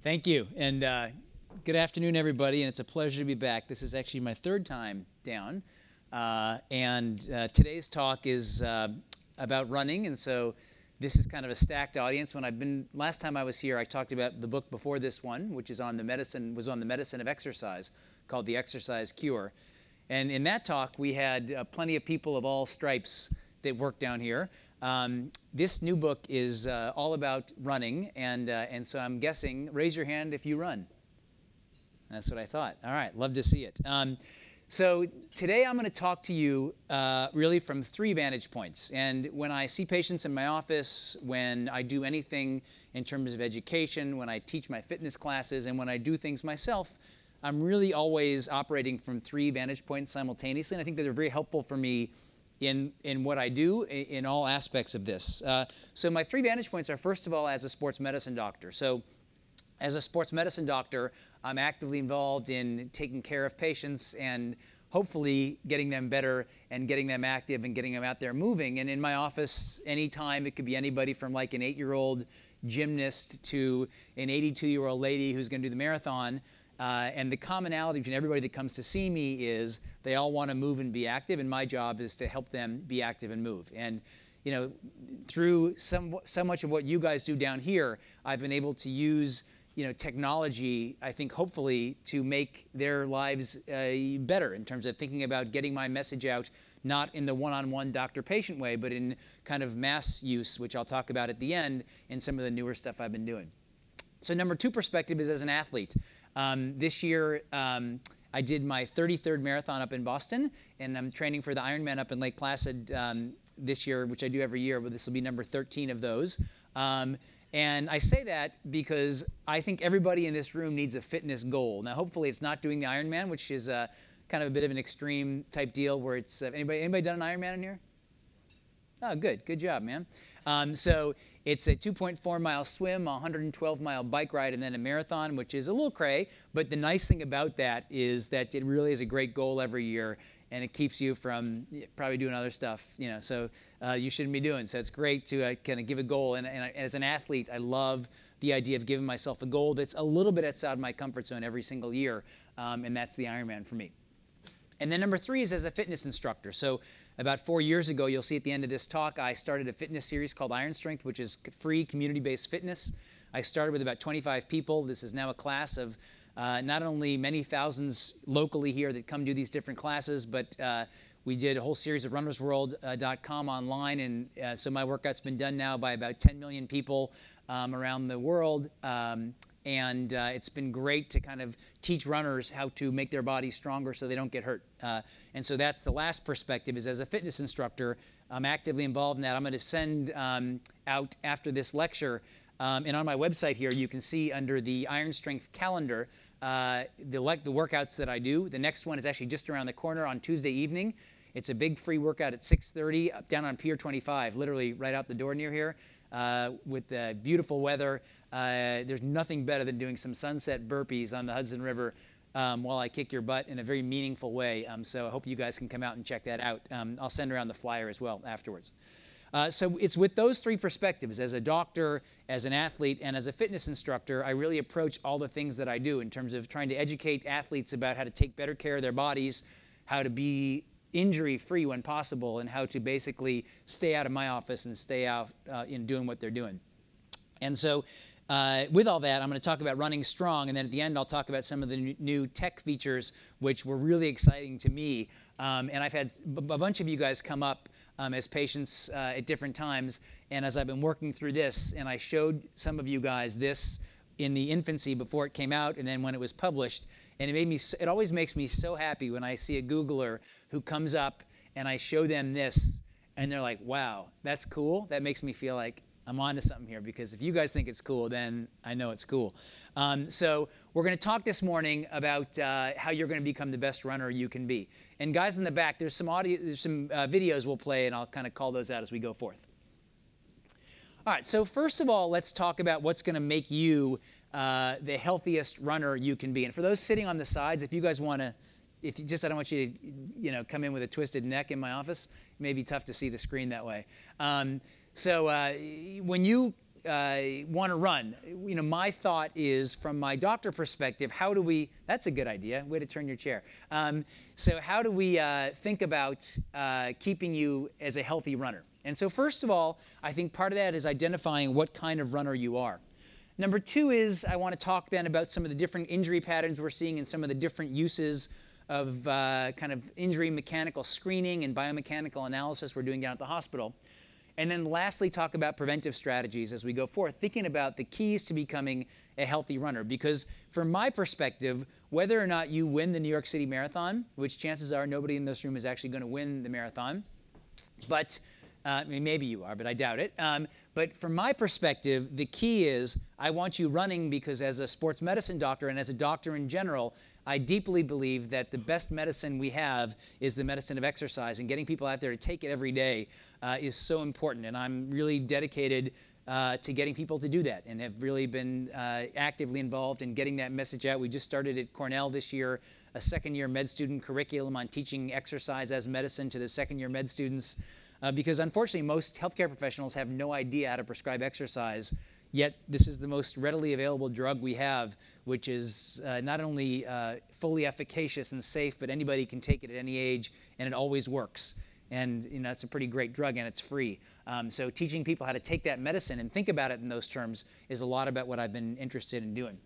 Thank you, and good afternoon, everybody, and it's a pleasure to be back. This is actually my third time down, and today's talk is about running, and so this is kind of a stacked audience. Last time I was here, I talked about the book before this one, which is on the medicine of exercise, called The Exercise Cure. And in that talk, we had plenty of people of all stripes that work down here. This new book is all about running, and so I'm guessing, raise your hand if you run. That's what I thought. All right, love to see it. So today I'm going to talk to you really from three vantage points. And when I see patients in my office, when I do anything in terms of education, when I teach my fitness classes, and when I do things myself, I'm really always operating from three vantage points simultaneously. And I think that they're very helpful for me in what I do in all aspects of this. So my three vantage points are, first of all, as a sports medicine doctor. So as a sports medicine doctor, I'm actively involved in taking care of patients and hopefully getting them better and getting them active and getting them out there moving. And in my office, anytime, it could be anybody from like an 8-year-old gymnast to an 82-year-old lady who's going to do the marathon. And the commonality between everybody that comes to see me is they all want to move and be active, and my job is to help them be active and move. And you know, through so much of what you guys do down here, I've been able to use technology, I think, hopefully, to make their lives better in terms of thinking about getting my message out, not in the one-on-one doctor-patient way, but in kind of mass use, which I'll talk about at the end, in some of the newer stuff I've been doing. So number two perspective is as an athlete. This year, I did my 33rd marathon up in Boston, and I'm training for the Ironman up in Lake Placid this year, which I do every year, but this will be number 13 of those. And I say that because I think everybody in this room needs a fitness goal. Now, hopefully, it's not doing the Ironman, which is kind of a bit of an extreme type deal where it's anybody done an Ironman in here? Oh, good job, man. So it's a 2.4-mile swim, a 112-mile bike ride, and then a marathon, which is a little cray. But the nice thing about that is that it really is a great goal every year, and it keeps you from probably doing other stuff, so you shouldn't be doing. So it's great to kind of give a goal. And as an athlete, I love the idea of giving myself a goal that's a little bit outside my comfort zone every single year, and that's the Ironman for me. And then number three is as a fitness instructor. So about 4 years ago, you'll see at the end of this talk, I started a fitness series called Iron Strength, which is free community-based fitness. I started with about 25 people. This is now a class of not only many thousands locally here that come do these different classes, but we did a whole series of runnersworld.com online, and so my workout's been done now by about 10 million people around the world, and it's been great to kind of teach runners how to make their bodies stronger so they don't get hurt. And so that's the last perspective, is as a fitness instructor, I'm actively involved in that. I'm going to send out after this lecture, and on my website here, you can see under the Iron Strength calendar the workouts that I do. The next one is actually just around the corner on Tuesday evening. It's a big free workout at 6:30 down on Pier 25, literally right out the door near here, with the beautiful weather. There's nothing better than doing some sunset burpees on the Hudson River while I kick your butt in a very meaningful way. So I hope you guys can come out and check that out. I'll send around the flyer as well afterwards. So it's with those three perspectives, as a doctor, as an athlete, and as a fitness instructor, I really approach all the things that I do in terms of trying to educate athletes about how to take better care of their bodies, how to be injury-free when possible, and how to basically stay out of my office and stay out in doing what they're doing. And so with all that, I'm going to talk about running strong, and then at the end, I'll talk about some of the new tech features, which were really exciting to me. And I've had a bunch of you guys come up as patients at different times, and as I've been working through this, and I showed some of you guys this in the infancy before it came out, and then when it was published, and it always makes me so happy when I see a Googler who comes up and I show them this, and they're like, wow, that's cool. That makes me feel like I'm onto something here, because if you guys think it's cool, then I know it's cool. So we're going to talk this morning about how you're going to become the best runner you can be. And guys in the back, there's some videos we'll play, and I'll kind of call those out as we go forth. All right, so first of all, let's talk about what's going to make you the healthiest runner you can be. And for those sitting on the sides, if you guys want to, I don't want you to, come in with a twisted neck in my office. It may be tough to see the screen that way. So when you want to run, my thought is, from my doctor perspective, how do we, that's a good idea, way to turn your chair. So how do we think about keeping you as a healthy runner? And so first of all, I think part of that is identifying what kind of runner you are. Number two is I want to talk then about some of the different injury patterns we're seeing and some of the different uses of kind of injury mechanical screening and biomechanical analysis we're doing down at the hospital. And then lastly, talk about preventive strategies as we go forth, thinking about the keys to becoming a healthy runner. Because from my perspective, whether or not you win the New York City Marathon, which chances are nobody in this room is actually going to win the marathon, but I mean, maybe you are, but I doubt it. But from my perspective, the key is I want you running because as a sports medicine doctor and as a doctor in general, I deeply believe that the best medicine we have is the medicine of exercise, and getting people out there to take it every day is so important. And I'm really dedicated to getting people to do that and have really been actively involved in getting that message out. We just started at Cornell this year a second-year med student curriculum on teaching exercise as medicine to the second-year med students. Because unfortunately, most healthcare professionals have no idea how to prescribe exercise, yet this is the most readily available drug we have, which is not only fully efficacious and safe, but anybody can take it at any age, and it always works. And it's a pretty great drug, and it's free. So teaching people how to take that medicine and think about it in those terms is a lot about what I've been interested in doing.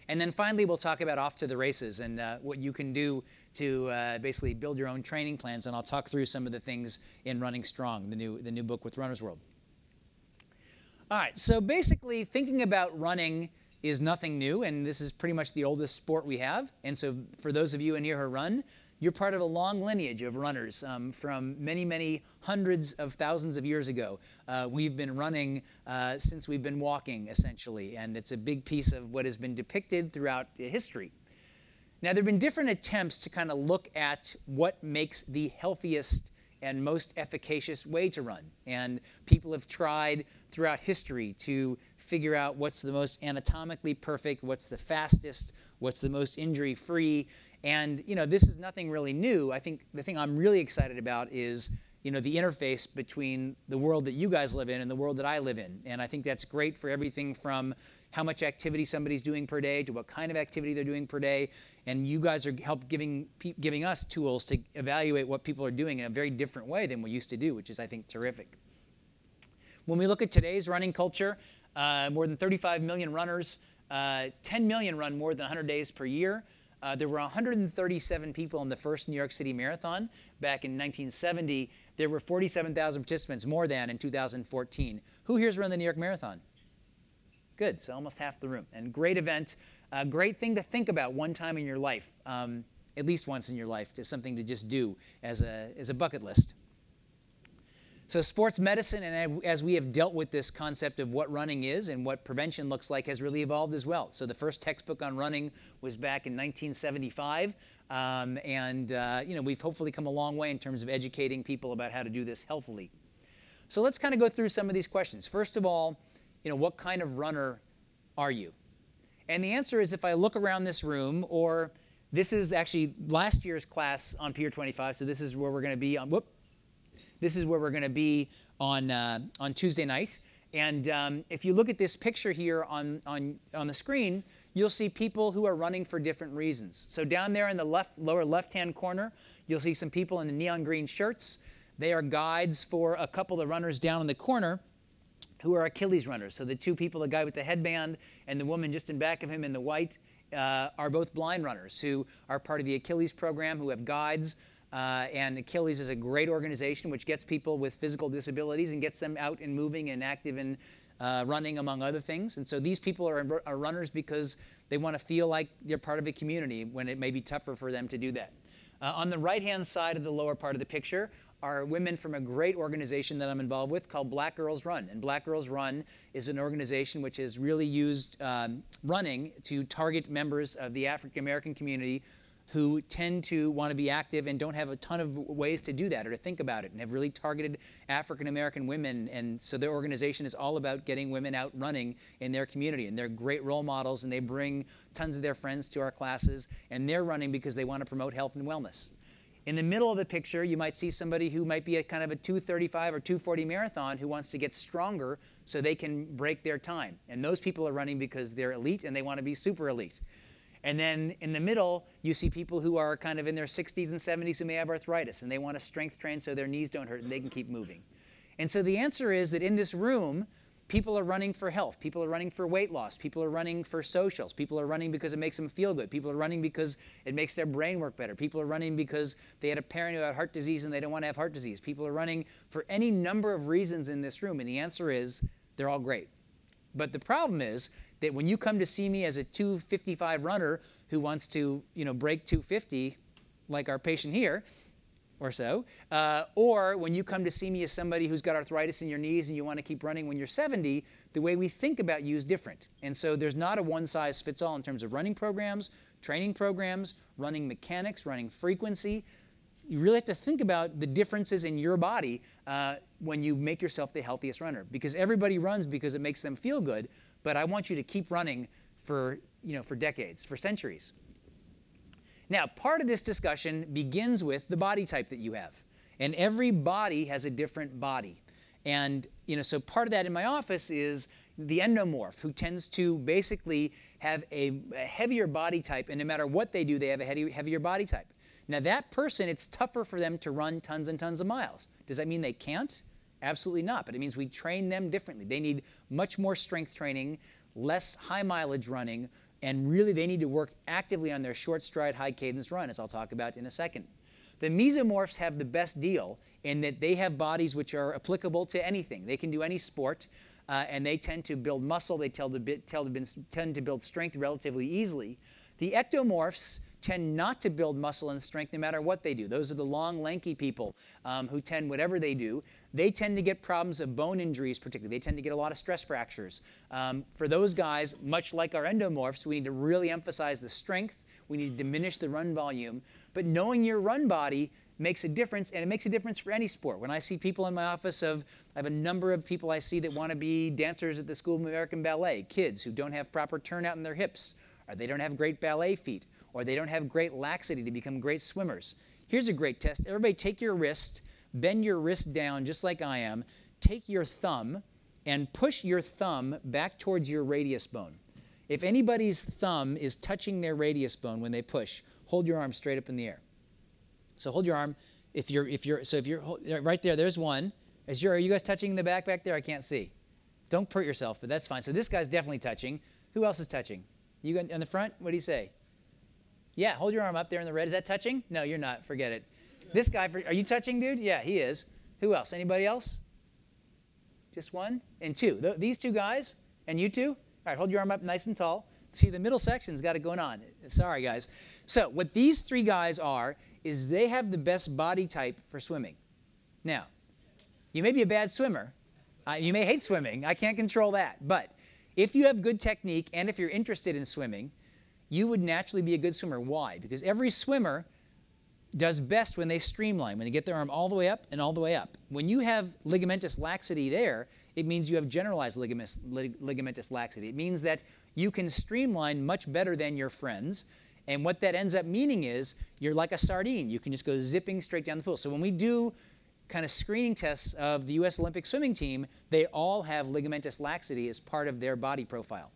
And then finally, we'll talk about off to the races and what you can do to basically build your own training plans. And I'll talk through some of the things in Running Strong, the new book with Runner's World. All right, so basically thinking about running is nothing new, and this is pretty much the oldest sport we have. And so for those of you in here who run, you're part of a long lineage of runners from many, many hundreds of thousands of years ago. We've been running since we've been walking, essentially, and it's a big piece of what has been depicted throughout history. Now, there have been different attempts to kind of look at what makes the healthiest and most efficacious way to run. And people have tried throughout history to figure out what's the most anatomically perfect, what's the fastest, what's the most injury-free. And this is nothing really new. I think the thing I'm really excited about is the interface between the world that you guys live in and the world that I live in. And I think that's great for everything from how much activity somebody's doing per day to what kind of activity they're doing per day. And you guys are giving us tools to evaluate what people are doing in a very different way than we used to do, which is, I think, terrific. When we look at today's running culture, more than 35 million runners, 10 million run more than 100 days per year. There were 137 people in the first New York City Marathon back in 1970. There were 47,000 participants, more than in 2014. Who here's run the New York Marathon? Good, so almost half the room. And great event, a great thing to think about one time in your life, at least once in your life, just something to just do as a bucket list. So sports medicine, and as we have dealt with this concept of what running is and what prevention looks like, has really evolved as well. So the first textbook on running was back in 1975. We've hopefully come a long way in terms of educating people about how to do this healthily. So let's kind of go through some of these questions. First of all, what kind of runner are you? And the answer is, if I look around this room, or this is actually last year's class on Pier 25, so this is where we're going to be on, this is where we're going to be on Tuesday night. And if you look at this picture here on the screen, you'll see people who are running for different reasons. So down there in the lower left-hand corner, you'll see some people in the neon green shirts. They are guides for a couple of runners down in the corner who are Achilles runners. So the two people, the guy with the headband and the woman just in back of him in the white, are both blind runners who are part of the Achilles program, who have guides. And Achilles is a great organization which gets people with physical disabilities and gets them out and moving and active and running, among other things. And so these people are runners because they want to feel like they're part of a community when it may be tougher for them to do that. On the right-hand side of the lower part of the picture are women from a great organization that I'm involved with called Black Girls Run. And Black Girls Run is an organization which has really used running to target members of the African American community who tend to want to be active and don't have a ton of ways to do that or to think about it, and have really targeted African American women. And so their organization is all about getting women out running in their community. And they're great role models, and they bring tons of their friends to our classes, and they're running because they want to promote health and wellness. In the middle of the picture, you might see somebody who might be at kind of a 2:35 or 2:40 marathon who wants to get stronger so they can break their time. And those people are running because they're elite and they want to be super elite. And then in the middle, you see people who are kind of in their 60s and 70s who may have arthritis, and they want to strength train so their knees don't hurt and they can keep moving. And so the answer is that in this room, people are running for health. People are running for weight loss. People are running for socials. People are running because it makes them feel good. People are running because it makes their brain work better. People are running because they had a parent who had heart disease and they don't want to have heart disease. People are running for any number of reasons in this room, and the answer is they're all great. But the problem is that when you come to see me as a 2:55 runner who wants to, break 2:50, like our patient here, or so, or when you come to see me as somebody who's got arthritis in your knees and you want to keep running when you're 70, the way we think about you is different. And so there's not a one-size-fits-all in terms of running programs, training programs, running mechanics, running frequency. You really have to think about the differences in your body when you make yourself the healthiest runner. Because everybody runs because it makes them feel good, but I want you to keep running for decades, for centuries. Now, part of this discussion begins with the body type that you have. And every body has a different body. And so part of that in my office is the endomorph, who tends to basically have a heavier body type, and no matter what they do, they have a heavier body type. Now, that person, it's tougher for them to run tons and tons of miles. Does that mean they can't? Absolutely not, but it means we train them differently. They need much more strength training, less high mileage running, and really they need to work actively on their short stride, high cadence run, as I'll talk about in a second. The mesomorphs have the best deal in that they have bodies which are applicable to anything. They can do any sport, and they tend to build muscle. They tend to build strength relatively easily. The ectomorphs tend not to build muscle and strength no matter what they do. Those are the long, lanky people who tend, whatever they do, they tend to get problems of bone injuries particularly. They tend to get a lot of stress fractures. For those guys, much like our endomorphs, we need to really emphasize the strength. We need to diminish the run volume. But knowing your run body makes a difference, and it makes a difference for any sport. When I see people in my office I have a number of people I see that want to be dancers at the School of American Ballet, kids who don't have proper turnout in their hips, or they don't have great ballet feet, or they don't have great laxity to become great swimmers. Here's a great test. Everybody take your wrist, bend your wrist down just like I am, take your thumb and push your thumb back towards your radius bone. If anybody's thumb is touching their radius bone when they push, hold your arm straight up in the air. So hold your arm. If you're right there, there's one. Are you guys touching the back there? I can't see. Don't hurt yourself, but that's fine. So this guy's definitely touching. Who else is touching? You got in the front? What do you say? Yeah, hold your arm up there in the red. Is that touching? No, you're not. Forget it. This guy, are you touching, dude? Yeah, he is. Who else? Anybody else? Just one and two. These two guys and you two? All right, hold your arm up nice and tall. See, the middle section's got it going on. Sorry, guys. So what these three guys are is they have the best body type for swimming. Now, you may be a bad swimmer. You may hate swimming. I can't control that. But if you have good technique and if you're interested in swimming, you would naturally be a good swimmer. Why? Because every swimmer does best when they streamline, when they get their arm all the way up and all the way up. When you have ligamentous laxity there, it means you have generalized ligamentous laxity. It means that you can streamline much better than your friends. And what that ends up meaning is you're like a sardine. You can just go zipping straight down the pool. So when we do kind of screening tests of the U.S. Olympic swimming team, they all have ligamentous laxity as part of their body profile.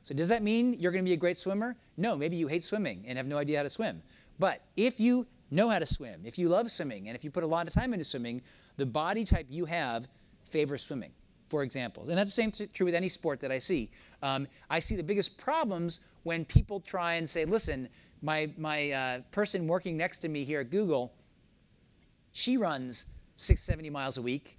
So does that mean you're going to be a great swimmer? No, maybe you hate swimming and have no idea how to swim. But if you know how to swim, if you love swimming, and if you put a lot of time into swimming, the body type you have favors swimming, for example. And that's the same true with any sport that I see. I see the biggest problems when people try and say, listen, my person working next to me here at Google, she runs 70 miles a week.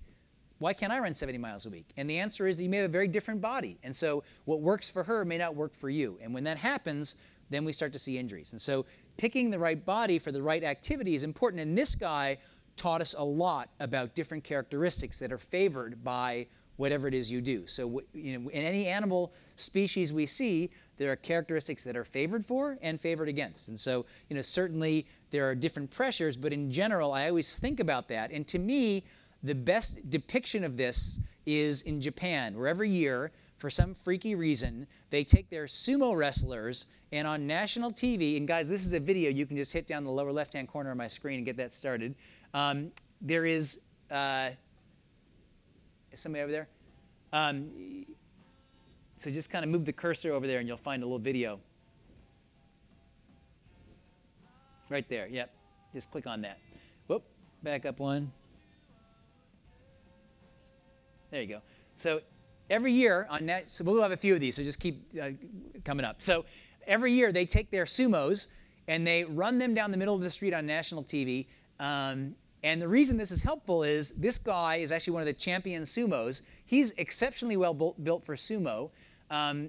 Why can't I run 70 miles a week? And the answer is that you may have a very different body. And so what works for her may not work for you. And when that happens, then we start to see injuries. And so picking the right body for the right activity is important. And this guy taught us a lot about different characteristics that are favored by whatever it is you do. So in any animal species we see, there are characteristics that are favored for and favored against. And so certainly there are different pressures, but in general, I always think about that. And to me, the best depiction of this is in Japan, where every year, for some freaky reason, they take their sumo wrestlers and on national TV, and guys, this is a video. You can just hit down the lower left-hand corner of my screen and get that started. There is somebody over there? So just kind of move the cursor over there and you'll find a little video. Right there, yep. Just click on that. Whoop, back up one. There you go. So every year on that, so we'll have a few of these, so just keep coming up. So every year they take their sumos and they run them down the middle of the street on national TV. And the reason this is helpful is this guy is actually one of the champion sumos. He's exceptionally well built for sumo.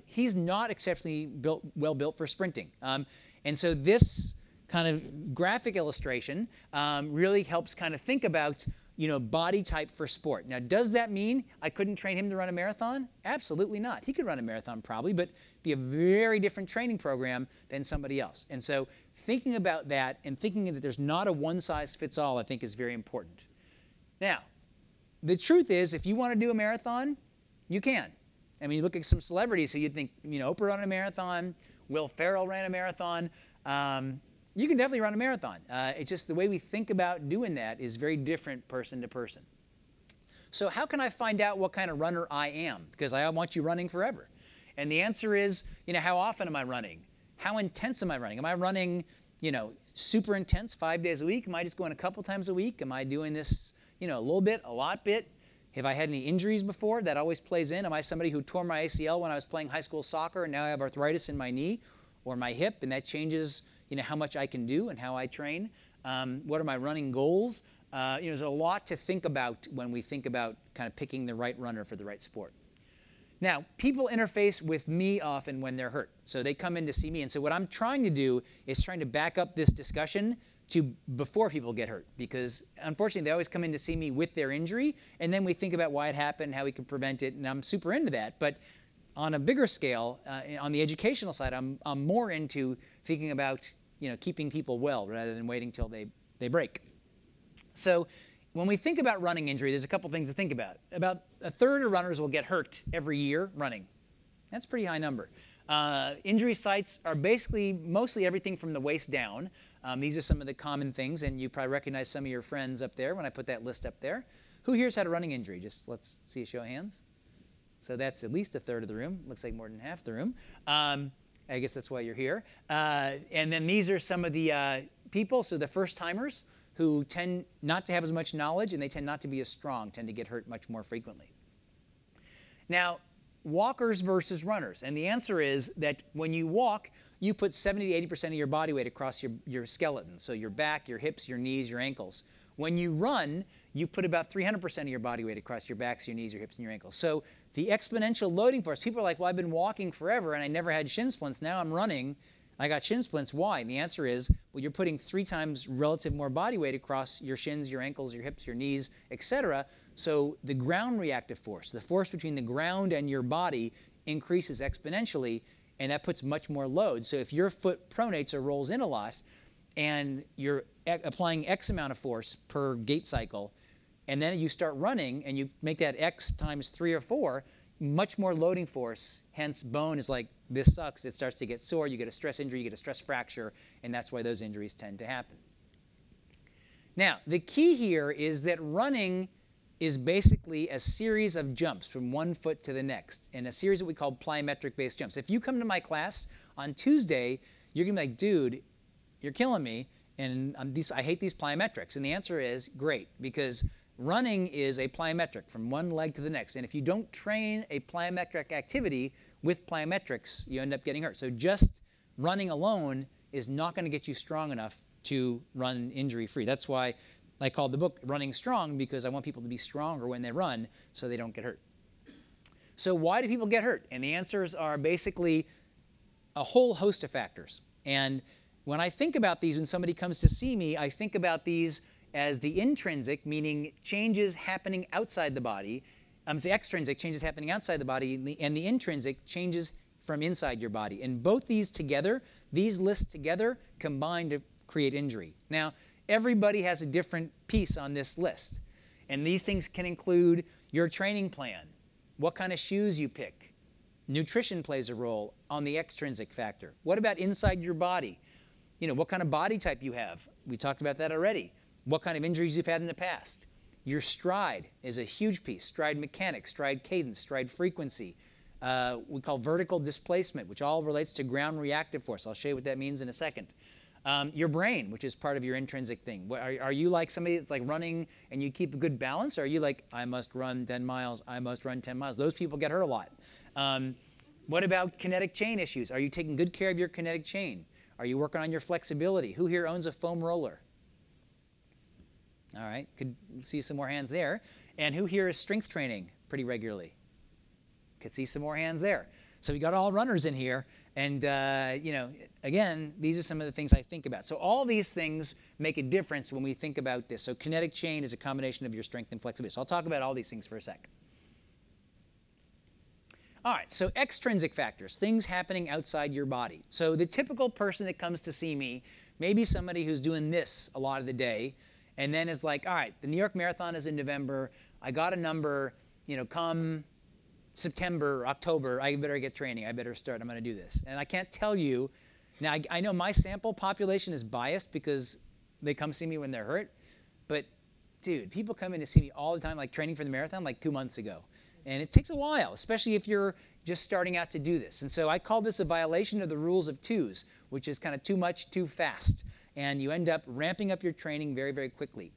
He's not exceptionally well built for sprinting. And so this kind of graphic illustration really helps kind of think about, you know, body type for sport. Now, does that mean I couldn't train him to run a marathon? Absolutely not. He could run a marathon probably, but be a very different training program than somebody else. And so thinking about that and thinking that there's not a one-size-fits-all, I think, is very important. Now, the truth is, if you want to do a marathon, you can. I mean, you look at some celebrities who you'd think, you know, Oprah ran a marathon, Will Ferrell ran a marathon. You can definitely run a marathon. It's just the way we think about doing that is very different person to person. So how can I find out what kind of runner I am? Because I want you running forever. And the answer is, you know, how often am I running? How intense am I running? Am I running, you know, super intense 5 days a week? Am I just going a couple times a week? Am I doing this, you know, a little bit, a lot bit? Have I had any injuries before? That always plays in. Am I somebody who tore my ACL when I was playing high school soccer and now I have arthritis in my knee or my hip, and that changes, you know, how much I can do and how I train? What are my running goals? You know, there's a lot to think about when we think about kind of picking the right runner for the right sport. Now, people interface with me often when they're hurt. So they come in to see me. And so what I'm trying to do is trying to back up this discussion to before people get hurt. Because unfortunately, they always come in to see me with their injury. And then we think about why it happened, how we can prevent it. And I'm super into that. But on a bigger scale, on the educational side, I'm more into thinking about, you know, keeping people well rather than waiting till they break. So when we think about running injury, there's a couple things to think about. About a third of runners will get hurt every year running. That's a pretty high number. Injury sites are basically mostly everything from the waist down. These are some of the common things, and you probably recognize some of your friends up there when I put that list up there. Who here's had a running injury? Just let's see a show of hands. So that's at least a third of the room. Looks like more than half the room. I guess that's why you're here. And then these are some of the people, so the first-timers, who tend not to have as much knowledge and they tend not to be as strong, tend to get hurt much more frequently. Now, walkers versus runners. And the answer is that when you walk, you put 70 to 80% of your body weight across your skeleton. So your back, your hips, your knees, your ankles. When you run, you put about 300% of your body weight across your backs, your knees, your hips, and your ankles. So the exponential loading force, people are like, well, I've been walking forever and I never had shin splints. Now I'm running. I got shin splints. Why? And the answer is, well, you're putting 3 times relative more body weight across your shins, your ankles, your hips, your knees, etc. So the ground reactive force, the force between the ground and your body, increases exponentially, and that puts much more load. So if your foot pronates or rolls in a lot, and you're applying X amount of force per gait cycle, and then you start running, and you make that X times 3 or 4, much more loading force, hence bone is like, this sucks, it starts to get sore, you get a stress injury, you get a stress fracture, and that's why those injuries tend to happen. Now, the key here is that running is basically a series of jumps from one foot to the next, and a series that we call plyometric-based jumps. If you come to my class on Tuesday, you're going to be like, dude, you're killing me, and I hate these plyometrics. And the answer is, great, because running is a plyometric from one leg to the next. And if you don't train a plyometric activity with plyometrics, you end up getting hurt. So just running alone is not going to get you strong enough to run injury-free. That's why I called the book Running Strong, because I want people to be stronger when they run so they don't get hurt. So why do people get hurt? And the answers are basically a whole host of factors. And when I think about these, when somebody comes to see me, I think about these as the intrinsic, meaning changes happening outside the body. The extrinsic, changes happening outside the body, and the intrinsic, changes from inside your body. And both these together, these lists together, combine to create injury. Now, everybody has a different piece on this list. And these things can include your training plan, what kind of shoes you pick. Nutrition plays a role on the extrinsic factor. What about inside your body? You know, what kind of body type you have. We talked about that already. What kind of injuries you've had in the past. Your stride is a huge piece. Stride mechanics, stride cadence, stride frequency. We call vertical displacement, which all relates to ground reactive force. I'll show you what that means in a second. Your brain, which is part of your intrinsic thing. Are you like somebody that's like running and you keep a good balance? Or are you like, I must run 10 miles, I must run 10 miles? Those people get hurt a lot. What about kinetic chain issues? Are you taking good care of your kinetic chain? Are you working on your flexibility? Who here owns a foam roller? All right, could see some more hands there. And who here is strength training pretty regularly? Could see some more hands there. So we got all runners in here. And, you know, again, these are some of the things I think about. So all these things make a difference when we think about this. So kinetic chain is a combination of your strength and flexibility. So I'll talk about all these things for a sec. All right, so extrinsic factors, things happening outside your body. So the typical person that comes to see me may be somebody who's doing this a lot of the day and then is like, all right, the New York Marathon is in November. I got a number, you know, come September, October, I better get training. I better start. I'm going to do this. And I can't tell you. Now, I know my sample population is biased because they come see me when they're hurt. But, dude, people come in to see me all the time, like training for the marathon, like 2 months ago. And it takes a while, especially if you're just starting out to do this. And so I call this a violation of the rules of twos, which is kind of too much, too fast. And you end up ramping up your training very, very quickly.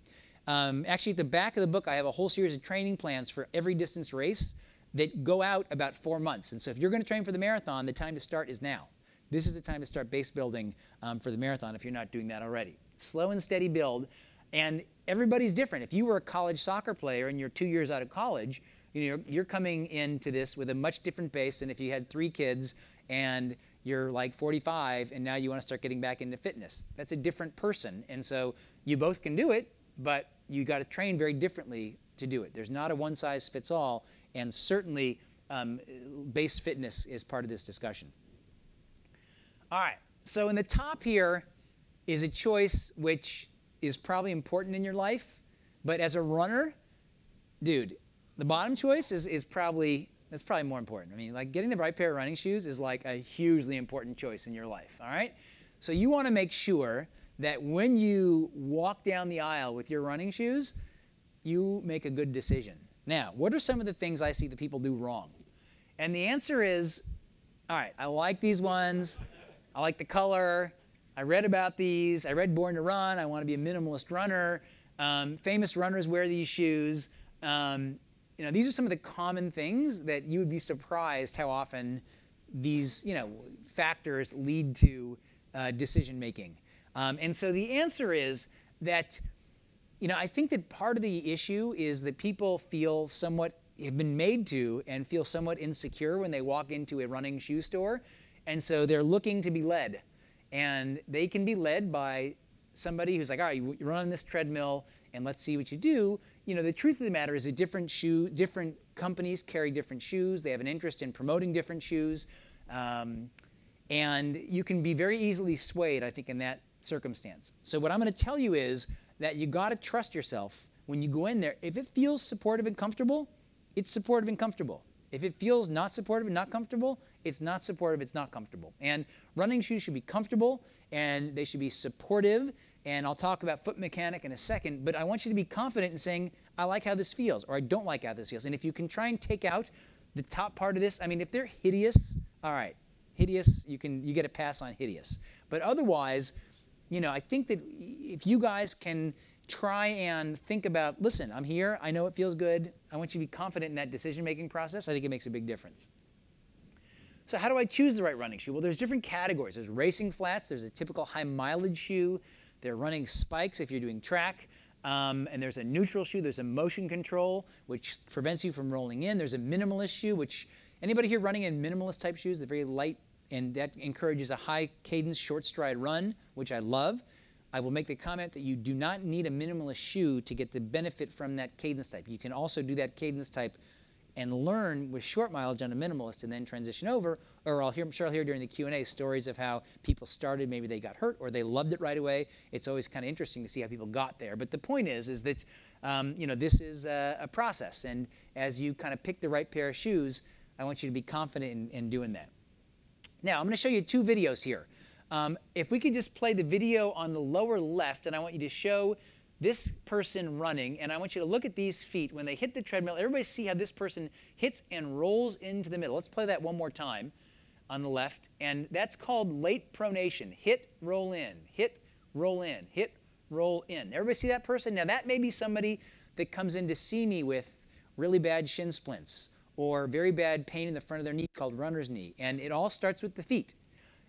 Actually, at the back of the book, I have a whole series of training plans for every distance race that go out about 4 months. And so if you're going to train for the marathon, the time to start is now. This is the time to start base building for the marathon if you're not doing that already. Slow and steady build. And everybody's different. If you were a college soccer player and you're 2 years out of college, you know, you're coming into this with a much different base than if you had 3 kids and you're like 45 and now you want to start getting back into fitness. That's a different person. And so you both can do it, but you got to train very differently to do it. There's not a one size fits all, and certainly base fitness is part of this discussion. All right, so in the top here is a choice which is probably important in your life, but as a runner, dude, the bottom choice is probably, that's probably more important. I mean, like getting the right pair of running shoes is like a hugely important choice in your life, all right? So you want to make sure that when you walk down the aisle with your running shoes, you make a good decision. Now, what are some of the things I see that people do wrong? And the answer is, all right, I like these ones. I like the color. I read about these. I read Born to Run. I want to be a minimalist runner. Famous runners wear these shoes. You know, these are some of the common things that you would be surprised how often these, you know, factors lead to decision making. And so the answer is that, you know, I think that part of the issue is that people feel somewhat, have been made to, and feel somewhat insecure when they walk into a running shoe store. And so they're looking to be led. And they can be led by somebody who's like, all right, you run on this treadmill and let's see what you do. You know, the truth of the matter is that different companies carry different shoes. They have an interest in promoting different shoes. And you can be very easily swayed, I think, in that circumstance. So what I'm going to tell you is that you got to trust yourself when you go in there. If it feels supportive and comfortable, it's supportive and comfortable. If it feels not supportive and not comfortable, it's not supportive, it's not comfortable. And running shoes should be comfortable and they should be supportive. And I'll talk about foot mechanic in a second, but I want you to be confident in saying, I like how this feels, or I don't like how this feels. And if you can try and take out the top part of this, I mean, if they're hideous, all right, hideous, you get a pass on hideous. But otherwise, you know, I think that if you guys can try and think about, listen, I'm here, I know it feels good, I want you to be confident in that decision-making process, I think it makes a big difference. So how do I choose the right running shoe? Well, there's different categories. There's racing flats, there's a typical high mileage shoe, there are running spikes if you're doing track, and there's a neutral shoe, there's a motion control, which prevents you from rolling in, there's a minimalist shoe, which, anybody here running in minimalist type shoes, they're very light, and that encourages a high cadence, short stride run, which I love. I will make the comment that you do not need a minimalist shoe to get the benefit from that cadence type. You can also do that cadence type and learn with short mileage on a minimalist and then transition over, or I'm sure I'll hear during the Q&A stories of how people started, maybe they got hurt or they loved it right away. It's always kind of interesting to see how people got there. But the point is that this is a process. And as you kind of pick the right pair of shoes, I want you to be confident in doing that. Now, I'm going to show you 2 videos here. If we could just play the video on the lower left, and I want you to show this person running, and I want you to look at these feet. When they hit the treadmill, everybody see how this person hits and rolls into the middle. Let's play that one more time on the left, and that's called late pronation. Hit, roll in, hit, roll in, hit, roll in. Everybody see that person? Now, that may be somebody that comes in to see me with really bad shin splints or very bad pain in the front of their knee called runner's knee, and it all starts with the feet.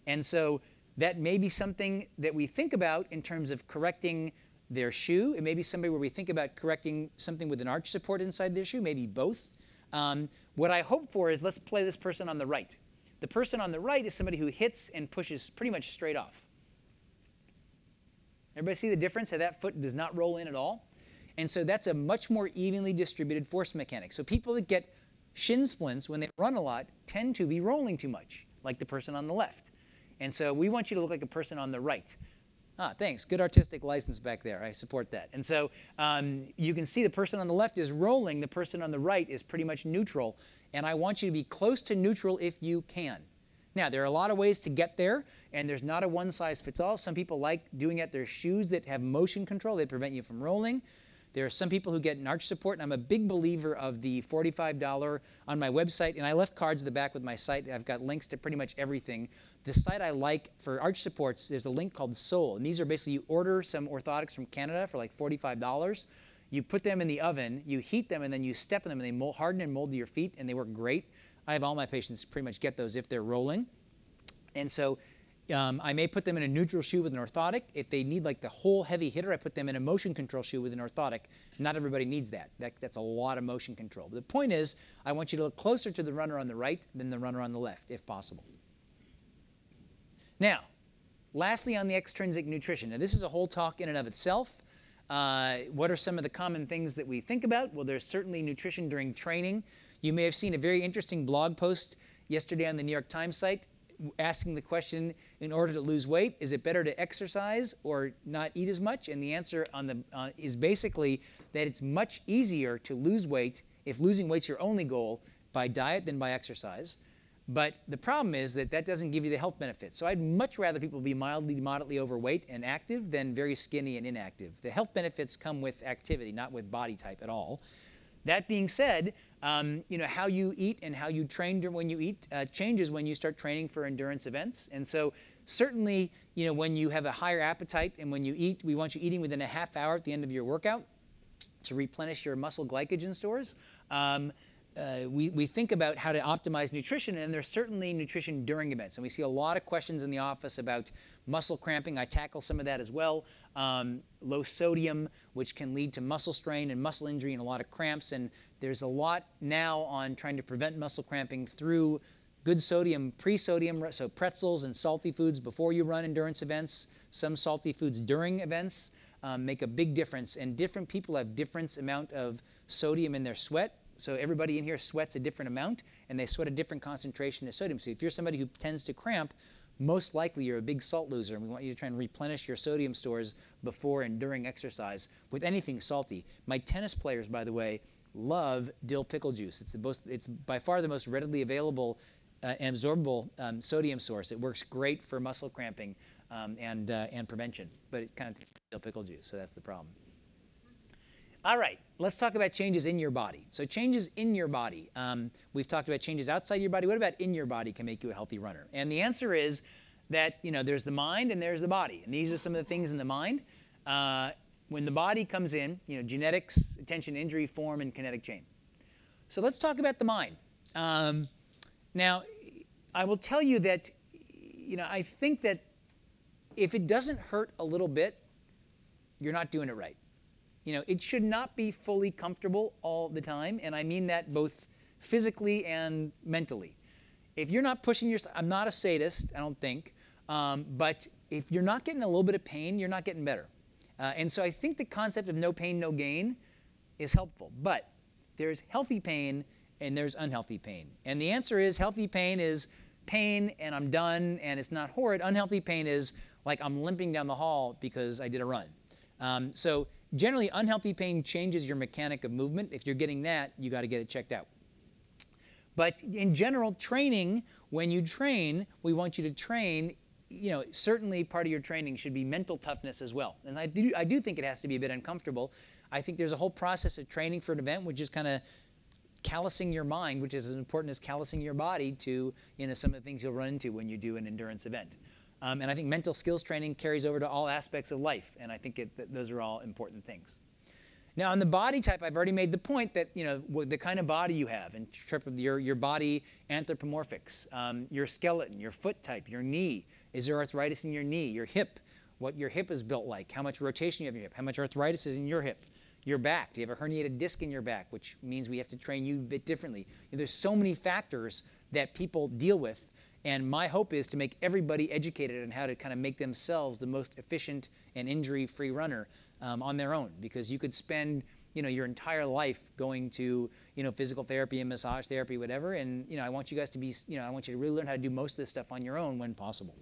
And so that may be something that we think about in terms of correcting their shoe. It may be somebody where we think about correcting something with an arch support inside their shoe, maybe both. What I hope for is, let's play this person on the right. The person on the right is somebody who hits and pushes pretty much straight off. Everybody see the difference? How that foot does not roll in at all? And so that's a much more evenly distributed force mechanic. So people that get shin splints when they run a lot tend to be rolling too much, like the person on the left. And so we want you to look like a person on the right. Thanks. Good artistic license back there. I support that. And so you can see the person on the left is rolling. The person on the right is pretty much neutral. And I want you to be close to neutral if you can. Now, there are a lot of ways to get there, and there's not a one-size-fits-all. Some people like doing it. There's shoes that have motion control. They prevent you from rolling. There are some people who get an arch support, and I'm a big believer of the $45 on my website, and I left cards at the back with my site. I've got links to pretty much everything. The site I like for arch supports, there's a link called Soul, and these are basically, you order some orthotics from Canada for like $45. You put them in the oven, you heat them, and then you step in them, and they harden and mold to your feet, and they work great. I have all my patients pretty much get those if they're rolling. And so I may put them in a neutral shoe with an orthotic. If they need like the whole heavy hitter, I put them in a motion control shoe with an orthotic. Not everybody needs that. That's a lot of motion control. But the point is, I want you to look closer to the runner on the right than the runner on the left, if possible. Now, lastly on the extrinsic nutrition. Now, this is a whole talk in and of itself. What are some of the common things that we think about? Well, there's certainly nutrition during training. You may have seen a very interesting blog post yesterday on the New York Times site asking the question, in order to lose weight, is it better to exercise or not eat as much? And the answer is basically that it's much easier to lose weight if losing weight's your only goal by diet than by exercise. But the problem is that that doesn't give you the health benefits. So I'd much rather people be mildly, moderately overweight and active than very skinny and inactive. The health benefits come with activity, not with body type at all. That being said, how you eat and how you train when you eat changes when you start training for endurance events. And so certainly, when you have a higher appetite and when you eat, we want you eating within a half hour at the end of your workout to replenish your muscle glycogen stores. We think about how to optimize nutrition, and there's certainly nutrition during events. And we see a lot of questions in the office about muscle cramping. I tackle some of that as well. Low sodium, which can lead to muscle strain and muscle injury and a lot of cramps. And there's a lot now on trying to prevent muscle cramping through good sodium, pre-sodium, so pretzels and salty foods before you run endurance events. Some salty foods during events make a big difference. And different people have different amount of sodium in their sweat. So everybody in here sweats a different amount, and they sweat a different concentration of sodium. So if you're somebody who tends to cramp, most likely you're a big salt loser, and we want you to try and replenish your sodium stores before and during exercise with anything salty. My tennis players, by the way, love dill pickle juice. It's by far the most readily available and absorbable sodium source. It works great for muscle cramping and prevention, but it kind of tastes like dill pickle juice, so that's the problem. All right, let's talk about changes in your body. So changes in your body. We've talked about changes outside your body. What about in your body can make you a healthy runner? And the answer is that, there's the mind and there's the body. And these are some of the things in the mind. When the body comes in, genetics, attention, injury, form, and kinetic chain. So let's talk about the mind. Now, I will tell you that, I think that if it doesn't hurt a little bit, you're not doing it right. It should not be fully comfortable all the time, and I mean that both physically and mentally. If you're not pushing yourself, I'm not a sadist, I don't think, but if you're not getting a little bit of pain, you're not getting better. And so I think the concept of no pain, no gain is helpful, but there's healthy pain and there's unhealthy pain. And the answer is healthy pain is pain and I'm done and it's not horrid. Unhealthy pain is like I'm limping down the hall because I did a run. So generally, unhealthy pain changes your mechanic of movement. If you're getting that, you got to get it checked out. But in general, training, when you train, we want you to train, certainly part of your training should be mental toughness as well. And I do think it has to be a bit uncomfortable. I think there's a whole process of training for an event, which is kind of callousing your mind, which is as important as callousing your body to some of the things you'll run into when you do an endurance event. And I think mental skills training carries over to all aspects of life, and I think those are all important things. Now, on the body type, I've already made the point that the kind of body you have in terms of your body anthropomorphics, your skeleton, your foot type, your knee. Is there arthritis in your knee? Your hip, what your hip is built like, how much rotation you have in your hip, how much arthritis is in your hip. Your back, do you have a herniated disc in your back, which means we have to train you a bit differently. There's so many factors that people deal with, and my hope is to make everybody educated on how to kind of make themselves the most efficient and injury-free runner on their own, because you could spend your entire life going to physical therapy and massage therapy, whatever, and I want you guys to be I want you to really learn how to do most of this stuff on your own when possible.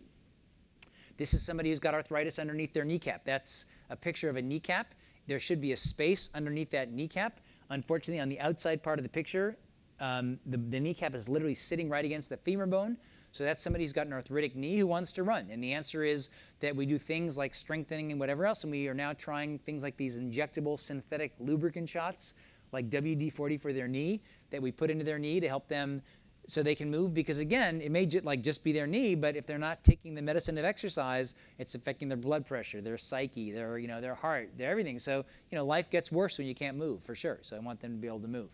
This is somebody who's got arthritis underneath their kneecap. That's a picture of a kneecap. There should be a space underneath that kneecap. Unfortunately, on the outside part of the picture, the kneecap is literally sitting right against the femur bone. So that's somebody who's got an arthritic knee who wants to run. And the answer is that we do things like strengthening and whatever else, and we are now trying things like these injectable synthetic lubricant shots, like WD-40 for their knee, that we put into their knee to help them so they can move. Because again, it may just be their knee, but if they're not taking the medicine of exercise, it's affecting their blood pressure, their psyche, their heart, their everything. So life gets worse when you can't move, for sure. So I want them to be able to move.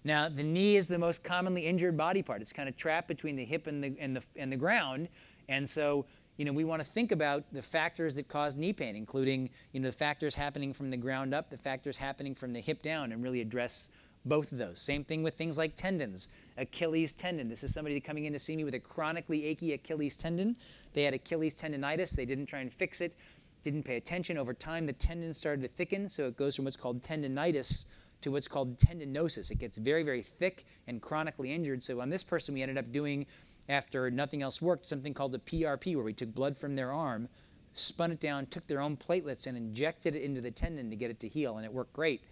Now, the knee is the most commonly injured body part. It's kind of trapped between the hip and the ground. And so, we want to think about the factors that cause knee pain, including, the factors happening from the ground up, the factors happening from the hip down, and really address both of those. Same thing with things like tendons. Achilles tendon. This is somebody coming in to see me with a chronically achy Achilles tendon. They had Achilles tendonitis. They didn't try and fix it, didn't pay attention. Over time, the tendon started to thicken, so it goes from what's called tendonitis to what's called tendinosis. It gets very, very thick and chronically injured. So on this person, we ended up doing, after nothing else worked, something called a PRP, where we took blood from their arm, spun it down, took their own platelets, and injected it into the tendon to get it to heal, and it worked great.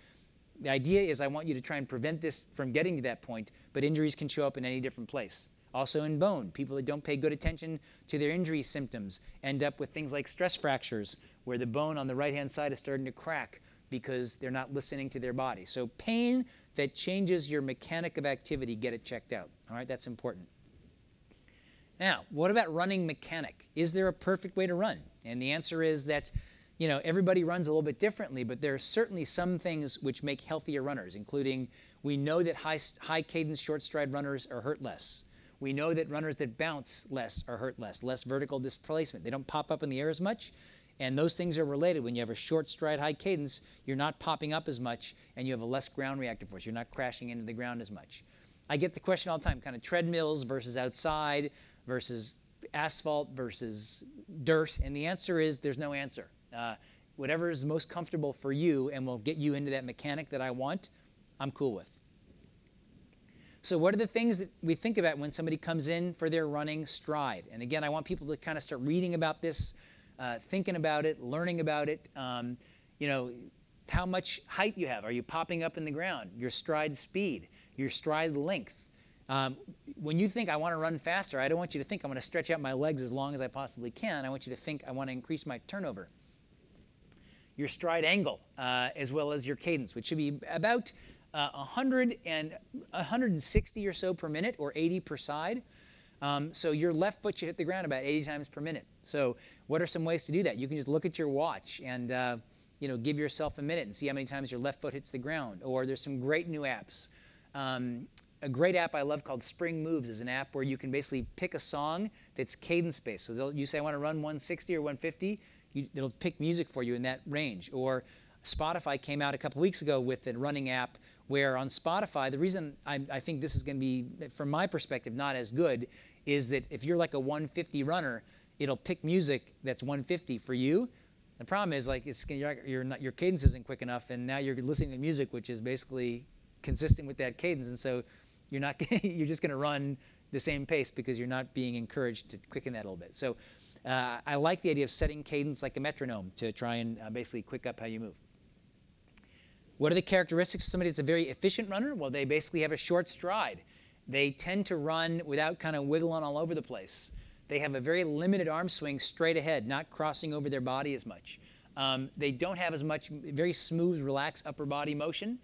The idea is I want you to try and prevent this from getting to that point, but injuries can show up in any different place. Also in bone, people that don't pay good attention to their injury symptoms end up with things like stress fractures, where the bone on the right-hand side is starting to crack because they're not listening to their body. So pain that changes your mechanic of activity, get it checked out. All right, that's important. Now, what about running mechanic? Is there a perfect way to run? And the answer is that everybody runs a little bit differently, but there are certainly some things which make healthier runners, including we know that high cadence short stride runners are hurt less. We know that runners that bounce less are hurt less vertical displacement. They don't pop up in the air as much. And those things are related. When you have a short stride, high cadence, you're not popping up as much, and you have a less ground reactive force. You're not crashing into the ground as much. I get the question all the time, kind of treadmills versus outside versus asphalt versus dirt. And the answer is there's no answer. Whatever is most comfortable for you and will get you into that mechanic that I want, I'm cool with. So what are the things that we think about when somebody comes in for their running stride? And again, I want people to kind of start reading about this, thinking about it, learning about it. How much height you have. Are you popping up in the ground? Your stride speed, your stride length. When you think I want to run faster, I don't want you to think I'm going to stretch out my legs as long as I possibly can. I want you to think I want to increase my turnover. Your stride angle, as well as your cadence, which should be about 160 or so per minute, or 80 per side. So your left foot should hit the ground about 80 times per minute. So what are some ways to do that? You can just look at your watch and give yourself a minute and see how many times your left foot hits the ground. Or there's some great new apps. A great app I love called Spring Moves is an app where you can basically pick a song that's cadence-based. So you say, I want to run 160 or 150. It'll pick music for you in that range. Or Spotify came out a couple weeks ago with a running app where on Spotify, the reason I think this is going to be, from my perspective, not as good is that if you're like a 150 runner, it'll pick music that's 150 for you. The problem is your cadence isn't quick enough, and now you're listening to music which is basically consistent with that cadence, and so you're just going to run the same pace because you're not being encouraged to quicken that a little bit. So I like the idea of setting cadence like a metronome to try and basically quick up how you move. What are the characteristics of somebody that's a very efficient runner? Well, they basically have a short stride. They tend to run without kind of wiggling all over the place. They have a very limited arm swing straight ahead, not crossing over their body as much. They don't have as much very smooth, relaxed upper body motion,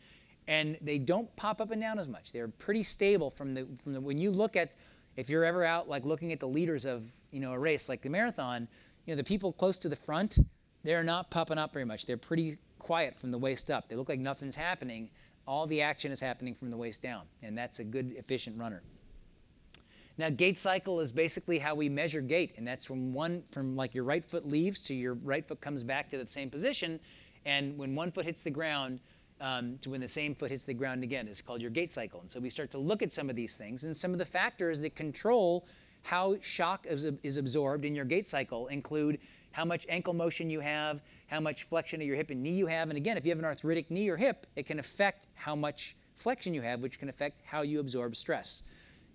and they don't pop up and down as much. They're pretty stable from the when you look at, if you're ever out like looking at the leaders of a race like the marathon, the people close to the front, they're not popping up very much. They're pretty quiet from the waist up. They look like nothing's happening. All the action is happening from the waist down, and that's a good, efficient runner. Now, gait cycle is basically how we measure gait, and that's from like your right foot leaves to your right foot comes back to the same position, and when one foot hits the ground to when the same foot hits the ground again is called your gait cycle. And so we start to look at some of these things, and some of the factors that control how shock is absorbed in your gait cycle include how much ankle motion you have, how much flexion of your hip and knee you have. And again, if you have an arthritic knee or hip, it can affect how much flexion you have, which can affect how you absorb stress.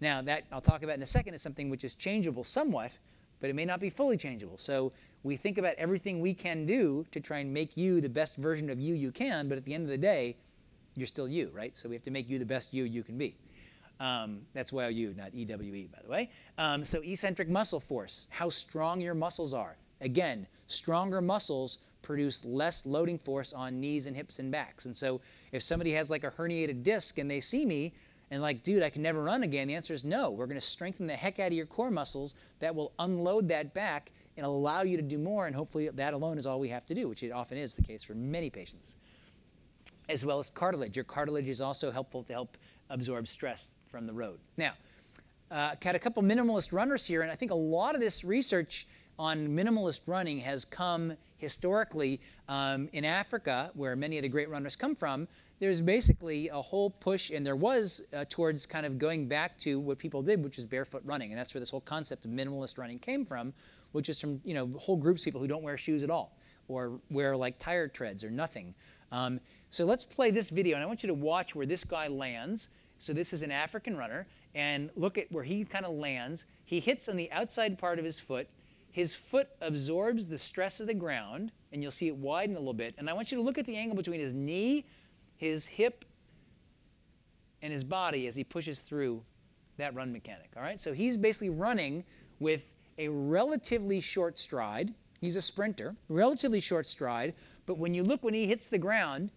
Now, that I'll talk about in a second is something which is changeable somewhat, but it may not be fully changeable. So we think about everything we can do to try and make you the best version of you can, but at the end of the day, you're still you, right? So we have to make you the best you can be. That's YOU, not EWE, by the way. So eccentric muscle force, how strong your muscles are. Again, stronger muscles produce less loading force on knees and hips and backs. And so if somebody has like a herniated disc and they see me and like, dude, I can never run again, the answer is no. We're going to strengthen the heck out of your core muscles that will unload that back and allow you to do more, and hopefully that alone is all we have to do, which it often is the case for many patients. As well as cartilage. Your cartilage is also helpful to help absorb stress from the road. Now, got a couple minimalist runners here, and I think a lot of this research on minimalist running has come historically in Africa, where many of the great runners come from. There's basically a whole push, and there was towards kind of going back to what people did, which is barefoot running, and that's where this whole concept of minimalist running came from, which is from whole groups of people who don't wear shoes at all, or wear like tire treads or nothing. So let's play this video, and I want you to watch where this guy lands. So this is an African runner, and look at where he kind of lands. He hits on the outside part of his foot. His foot absorbs the stress of the ground, and you'll see it widen a little bit. And I want you to look at the angle between his knee, his hip, and his body as he pushes through that run mechanic. All right? So he's basically running with a relatively short stride. He's a sprinter, relatively short stride. But when you look when he hits the ground,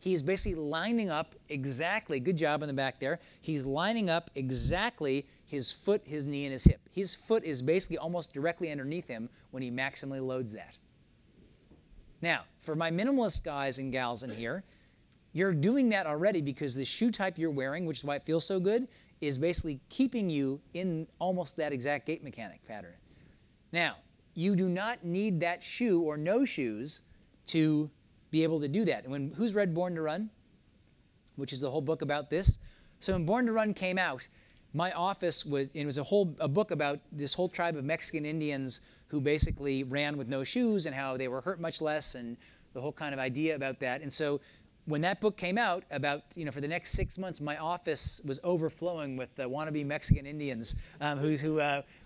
he's basically lining up exactly, good job on the back there, he's lining up exactly his foot, his knee, and his hip. His foot is basically almost directly underneath him when he maximally loads that. Now, for my minimalist guys and gals in here, you're doing that already because the shoe type you're wearing, which is why it feels so good, is basically keeping you in almost that exact gait mechanic pattern. Now, you do not need that shoe or no shoes to be able to do that. And who's read Born to Run, which is the whole book about this? So when Born to Run came out, my office was, it was a book about this whole tribe of Mexican Indians who basically ran with no shoes and how they were hurt much less, and the whole kind of idea about that. And so when that book came out, about, for the next 6 months, my office was overflowing with wannabe Mexican Indians who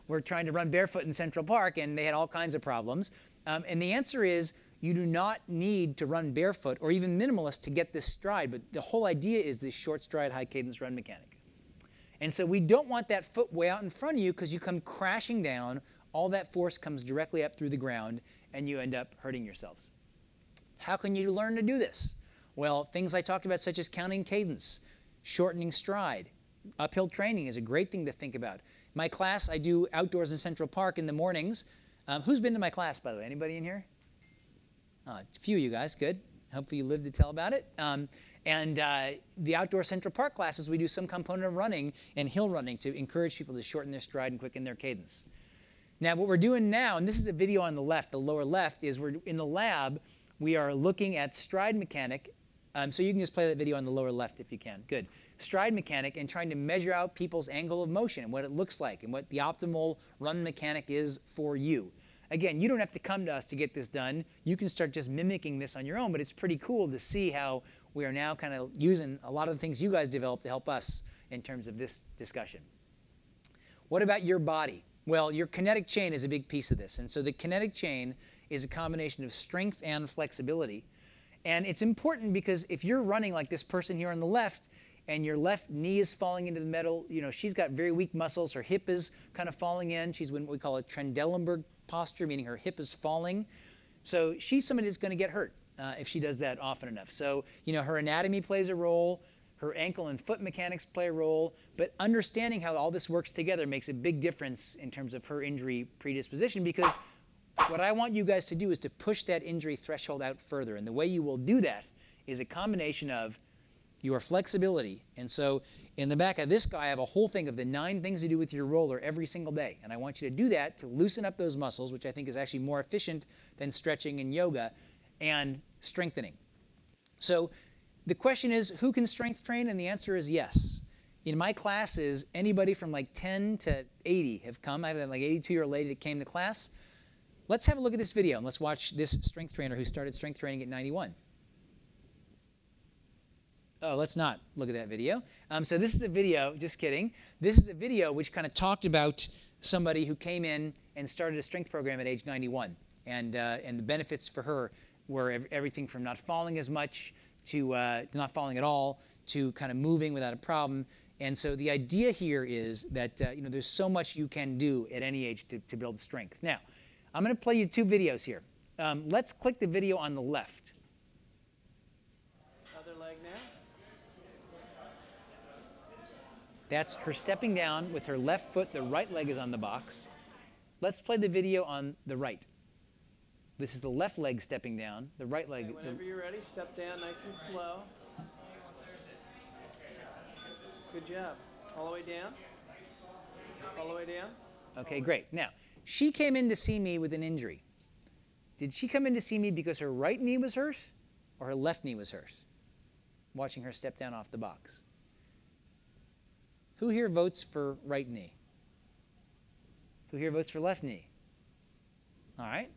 were trying to run barefoot in Central Park, and they had all kinds of problems. And the answer is, you do not need to run barefoot or even minimalist to get this stride, but the whole idea is this short stride, high cadence run mechanic. And so we don't want that foot way out in front of you because you come crashing down, all that force comes directly up through the ground, and you end up hurting yourselves. How can you learn to do this? Well, things I talked about such as counting cadence, shortening stride, uphill training is a great thing to think about. My class, I do outdoors in Central Park in the mornings. Who's been to my class, by the way? Anybody in here? A few of you guys, good. Hopefully you live to tell about it. The outdoor Central Park classes, we do some component of running and hill running to encourage people to shorten their stride and quicken their cadence. Now what we're doing now, and this is a video on the left, the lower left, is we're in the lab, we are looking at stride mechanic. So you can just play that video on the lower left if you can. Good. Stride mechanic and trying to measure out people's angle of motion and what it looks like and what the optimal run mechanic is for you. Again, you don't have to come to us to get this done. You can start just mimicking this on your own, but it's pretty cool to see how we are now kind of using a lot of the things you guys developed to help us in terms of this discussion. What about your body? Well, your kinetic chain is a big piece of this. And so the kinetic chain is a combination of strength and flexibility. And it's important because if you're running like this person here on the left, and your left knee is falling into the metal, you know, she's got very weak muscles. Her hip is kind of falling in. She's in what we call a Trendelenburg posture, meaning her hip is falling. So she's somebody that's going to get hurt if she does that often enough. So, you know, her anatomy plays a role. Her ankle and foot mechanics play a role. But understanding how all this works together makes a big difference in terms of her injury predisposition, because what I want you guys to do is to push that injury threshold out further. And the way you will do that is a combination of your flexibility. And so in the back of this guy, I have a whole thing of the 9 things to do with your roller every single day. And I want you to do that to loosen up those muscles, which I think is actually more efficient than stretching and yoga, and strengthening. So the question is, who can strength train? And the answer is yes. In my classes, anybody from like 10 to 80 have come. I have like an 82-year-old lady that came to class. Let's have a look at this video, and let's watch this strength trainer who started strength training at 91. Oh, let's not look at that video. So this is a video, just kidding. This is a video which kind of talked about somebody who came in and started a strength program at age 91. And the benefits for her were everything from not falling as much to not falling at all to kind of moving without a problem. And so the idea here is that you know, there's so much you can do at any age to build strength. Now, I'm going to play you 2 videos here. Let's click the video on the left. Other leg now. That's her stepping down with her left foot. The right leg is on the box. Let's play the video on the right. This is the left leg stepping down. The right leg. Okay, whenever you're ready, step down nice and slow. Good job. All the way down. All the way down. Okay, great. Now, she came in to see me with an injury. Did she come in to see me because her right knee was hurt or her left knee was hurt? Watching her step down off the box. Who here votes for right knee? Who here votes for left knee? All right.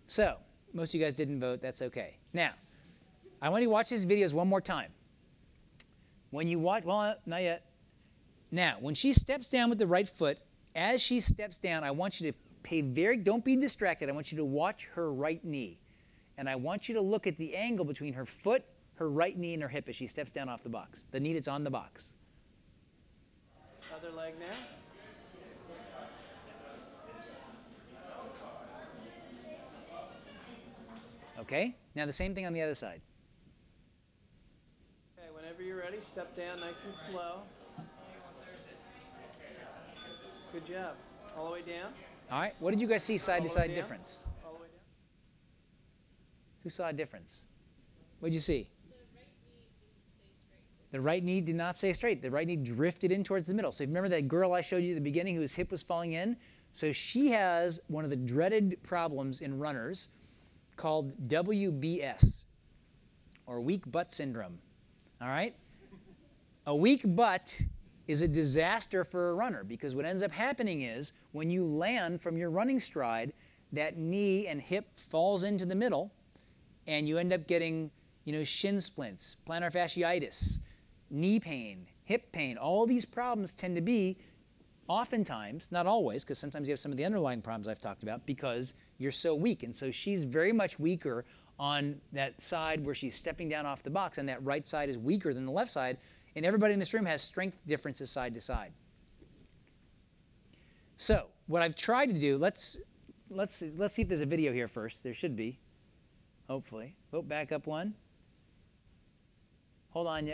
So, most of you guys didn't vote. That's okay. Now, I want you to watch these videos one more time. When you watch, well, not yet. Now, when she steps down with the right foot, as she steps down, I want you to don't be distracted. I want you to watch her right knee. And I want you to look at the angle between her foot, her right knee, and her hip as she steps down off the box. The knee that's on the box. Other leg now. Okay, now the same thing on the other side. Okay, whenever you're ready, step down nice and slow. Good job. All the way down. All right, what did you guys see side to side difference? All the way down. Who saw a difference? What did you see? The right knee did not stay straight. The right knee drifted in towards the middle. So remember that girl I showed you at the beginning whose hip was falling in? So she has one of the dreaded problems in runners called WBS, or weak butt syndrome. All right? A weak butt is a disaster for a runner, because what ends up happening is when you land from your running stride, that knee and hip falls into the middle, and you end up getting, you know, shin splints, plantar fasciitis, knee pain, hip pain. All these problems tend to be oftentimes, not always, because sometimes you have some of the underlying problems I've talked about because you're so weak. And so she's very much weaker on that side where she's stepping down off the box, and that right side is weaker than the left side. And everybody in this room has strength differences side to side. So what I've tried to do, let's see if there's a video here first. There should be, hopefully. Oh, back up one. Hold on,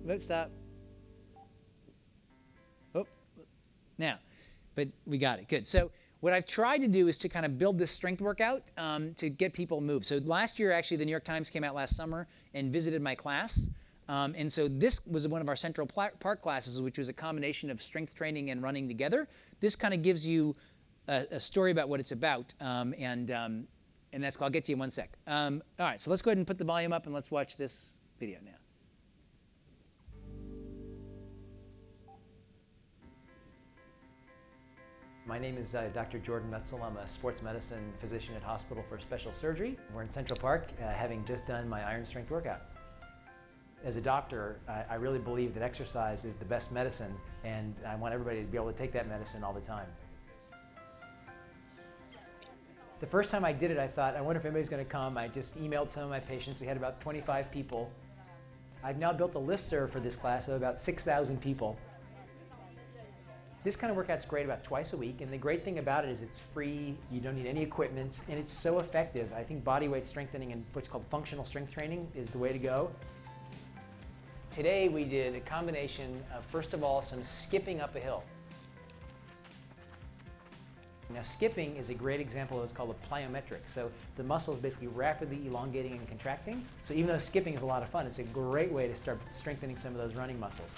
let's stop. Oh, now, but we got it, good. So what I've tried to do is to kind of build this strength workout to get people moved. So last year, actually, the New York Times came out last summer and visited my class. And so this was one of our Central Park classes, which was a combination of strength training and running together. This kind of gives you a story about what it's about, and that's called, I'll get to you in one sec. All right, so let's go ahead and put the volume up and let's watch this video now. My name is Dr. Jordan Metzl. I'm a sports medicine physician at Hospital for Special Surgery. We're in Central Park, having just done my iron strength workout. As a doctor, I really believe that exercise is the best medicine, and I want everybody to be able to take that medicine all the time. The first time I did it, I thought, I wonder if anybody's going to come. I just emailed some of my patients. We had about 25 people. I've now built a listserv for this class of about 6,000 people. This kind of workout's great about twice a week, and the great thing about it is it's free, you don't need any equipment, and it's so effective. I think bodyweight strengthening and what's called functional strength training is the way to go. Today we did a combination of, first of all, some skipping up a hill. Now skipping is a great example of what's called a plyometric. So the muscle is basically rapidly elongating and contracting. So even though skipping is a lot of fun, it's a great way to start strengthening some of those running muscles.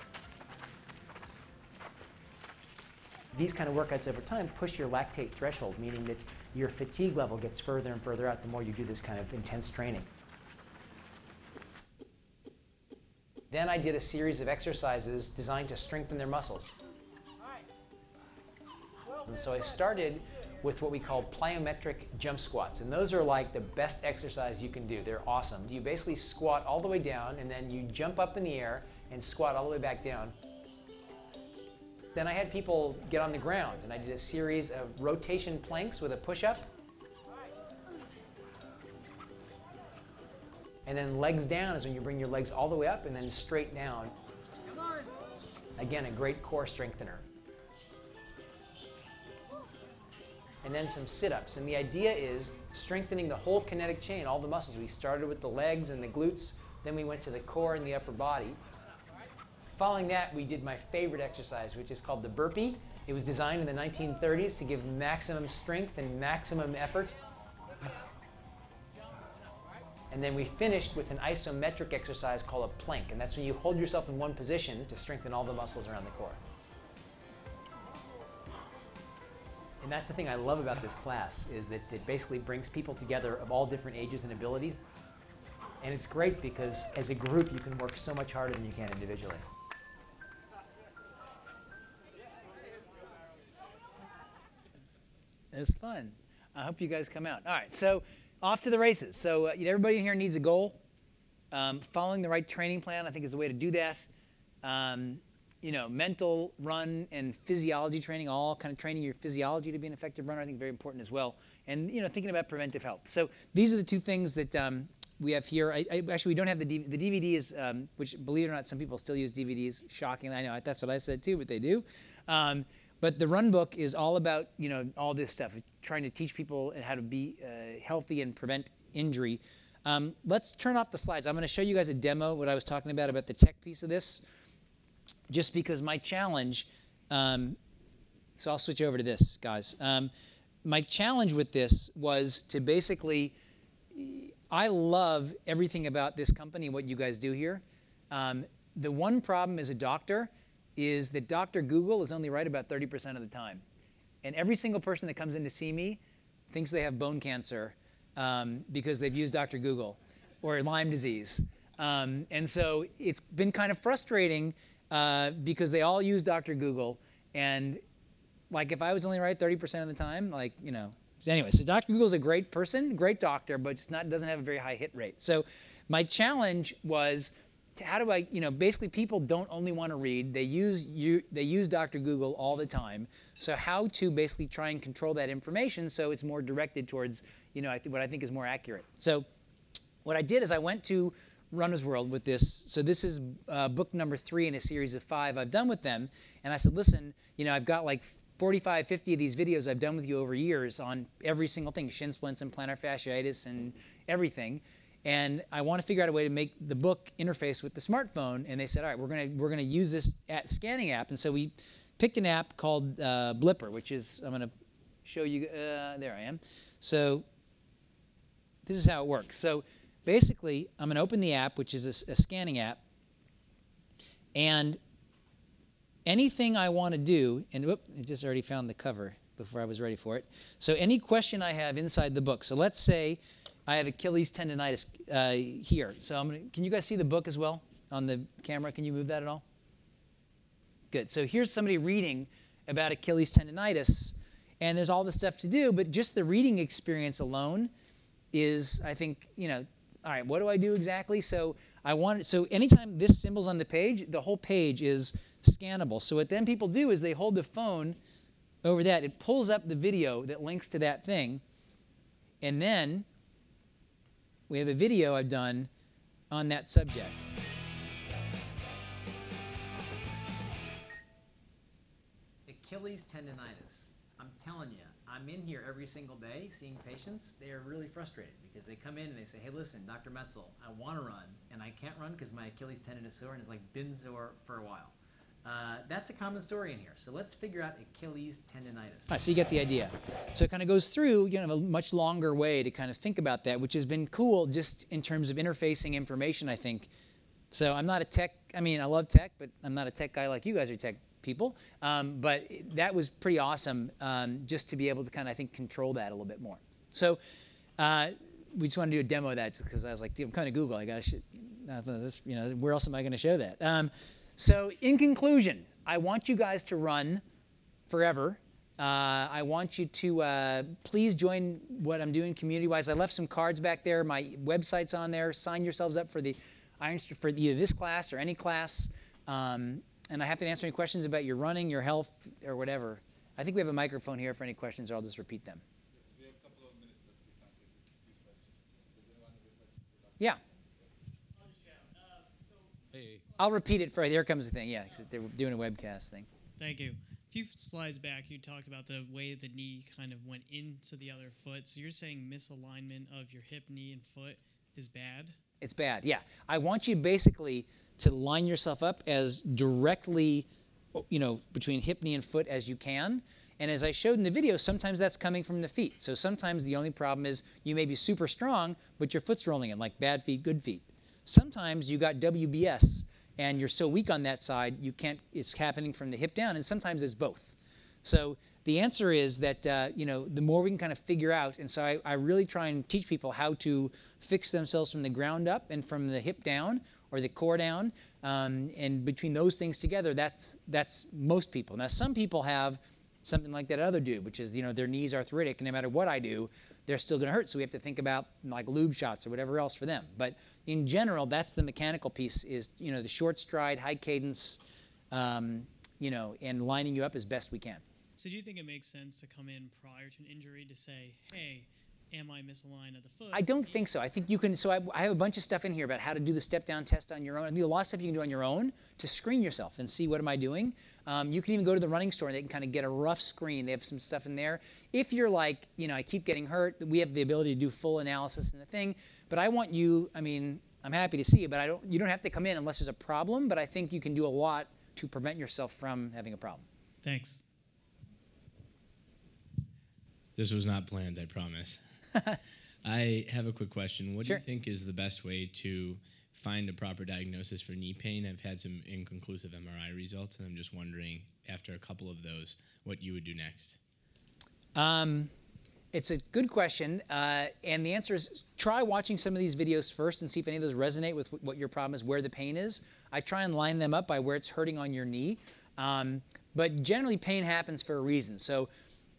These kind of workouts over time push your lactate threshold, meaning that your fatigue level gets further and further out the more you do this kind of intense training. Then I did a series of exercises designed to strengthen their muscles. And so I started with what we call plyometric jump squats, and those are like the best exercise you can do. They're awesome. You basically squat all the way down, and then you jump up in the air and squat all the way back down. Then I had people get on the ground, and I did a series of rotation planks with a push-up. And then legs down is when you bring your legs all the way up and then straight down. Again, a great core strengthener. And then some sit-ups. And the idea is strengthening the whole kinetic chain, all the muscles. We started with the legs and the glutes, then we went to the core and the upper body. Following that, we did my favorite exercise, which is called the burpee. It was designed in the 1930s to give maximum strength and maximum effort. And then we finished with an isometric exercise called a plank, and that's when you hold yourself in one position to strengthen all the muscles around the core. And that's the thing I love about this class, is that it basically brings people together of all different ages and abilities. And it's great because as a group you can work so much harder than you can individually. It's fun. I hope you guys come out. All right, so off to the races. So everybody in here needs a goal. Following the right training plan, I think, is the way to do that. Mental, run, and physiology training, all kind of training your physiology to be an effective runner, I think, very important as well. And thinking about preventive health. So these are the two things that we have here. Actually, we don't have the DVD is, which, believe it or not, some people still use DVDs. Shocking, I know. That's what I said too, but they do. But the run book is all about all this stuff, trying to teach people how to be healthy and prevent injury. Let's turn off the slides. I'm going to show you guys a demo, what I was talking about the tech piece of this, just because my challenge, so I'll switch over to this, guys. My challenge with this was to basically, I love everything about this company and what you guys do here. The one problem as a doctor is that Dr. Google is only right about 30% of the time. And every single person that comes in to see me thinks they have bone cancer because they've used Dr. Google, or Lyme disease. And so it's been kind of frustrating because they all use Dr. Google. And like, if I was only right 30% of the time, anyway, so Dr. Google's a great person, great doctor, but doesn't have a very high hit rate. So my challenge was, how do I, basically people don't only want to read, they use Dr. Google all the time. So how to basically try and control that information so it's more directed towards, what I think is more accurate. So what I did is I went to Runner's World with this. So this is book number 3 in a series of 5 I've done with them. And I said, listen, I've got like 45, 50 of these videos I've done with you over years on every single thing, shin splints and plantar fasciitis and everything. And I want to figure out a way to make the book interface with the smartphone. And they said, all right, we're gonna use this scanning app. And so we picked an app called Blipper, which is, I'm going to show you, there I am. So this is how it works. So basically, I'm going to open the app, which is a scanning app. And anything I want to do, and whoop, it just already found the cover before I was ready for it. So any question I have inside the book. So let's say I have Achilles tendonitis here. So can you guys see the book as well on the camera? Can you move that at all? Good. So here's somebody reading about Achilles tendonitis, and there's all this stuff to do, but just the reading experience alone is, I think, all right, what do I do exactly? So so anytime this symbol's on the page, the whole page is scannable. So what then people do is they hold the phone over that. It pulls up the video that links to that thing, And then we have a video I've done on that subject. Achilles tendonitis. I'm telling you, I'm in here every single day seeing patients. They are really frustrated because they come in and they say, hey, listen, Dr. Metzl, I want to run, and I can't run because my Achilles tendon is sore, and it's like been sore for a while. That's a common story in here. So let's figure out Achilles tendonitis. All right, so you get the idea. So it kind of goes through, you know, a much longer way to kind of think about that, which has been cool just in terms of interfacing information, I think. So I'm not a tech, I mean, I love tech, but I'm not a tech guy like you guys are tech people. But that was pretty awesome just to be able to kind of, I think, control that a little bit more. So we just want to do a demo of that because I was like, I'm kind of Google. I got to, you know, where else am I going to show that? So in conclusion, I want you guys to run forever. I want you to please join what I'm doing community-wise. I left some cards back there. My website's on there. Sign yourselves up for the for either this class or any class. And I'm happy to answer any questions about your running, your health, or whatever. I think we have a microphone here for any questions, or I'll just repeat them. We have a couple of minutes left. We can't take a few questions. Does anyone have a question? Yeah. Hey. I'll repeat it for, here comes the thing. Yeah, 'cause they're doing a webcast thing. Thank you. A few slides back, you talked about the way the knee kind of went into the other foot. So you're saying misalignment of your hip, knee, and foot is bad? It's bad, yeah. I want you basically to line yourself up as directly, you know, between hip, knee, and foot as you can. And as I showed in the video, sometimes that's coming from the feet. So sometimes the only problem is you may be super strong, but your foot's rolling in, like bad feet, good feet. Sometimes you got WBS, and you're so weak on that side, you can't, it's happening from the hip down, and sometimes it's both. So the answer is that, you know, the more we can kind of figure out, and so I really try and teach people how to fix themselves from the ground up and from the hip down or the core down, and between those things together, that's most people. Now, some people have something like that other dude, which is, you know, their knee's arthritic, and no matter what I do, they're still going to hurt. So we have to think about like lube shots or whatever else for them. But in general, that's the mechanical piece is, you know, the short stride, high cadence, you know, and lining you up as best we can. So do you think it makes sense to come in prior to an injury to say, hey, am I misaligned at the foot? I don't think so. I think you can, so I have a bunch of stuff in here about how to do the step-down test on your own. I mean, a lot of stuff you can do on your own to screen yourself and see what am I doing. You can even go to the running store and they can kind of get a rough screen. They have some stuff in there. If you're like, you know, I keep getting hurt, we have the ability to do full analysis in the thing. But I want you, I mean, I'm happy to see you, but you don't have to come in unless there's a problem. But I think you can do a lot to prevent yourself from having a problem. Thanks. This was not planned, I promise. I have a quick question. What do you think is the best way to find a proper diagnosis for knee pain? I've had some inconclusive MRI results, and I'm just wondering, after a couple of those, what you would do next. It's a good question, and the answer is try watching some of these videos first and see if any of those resonate with what your problem is, where the pain is. I try and line them up by where it's hurting on your knee. But generally, pain happens for a reason. So,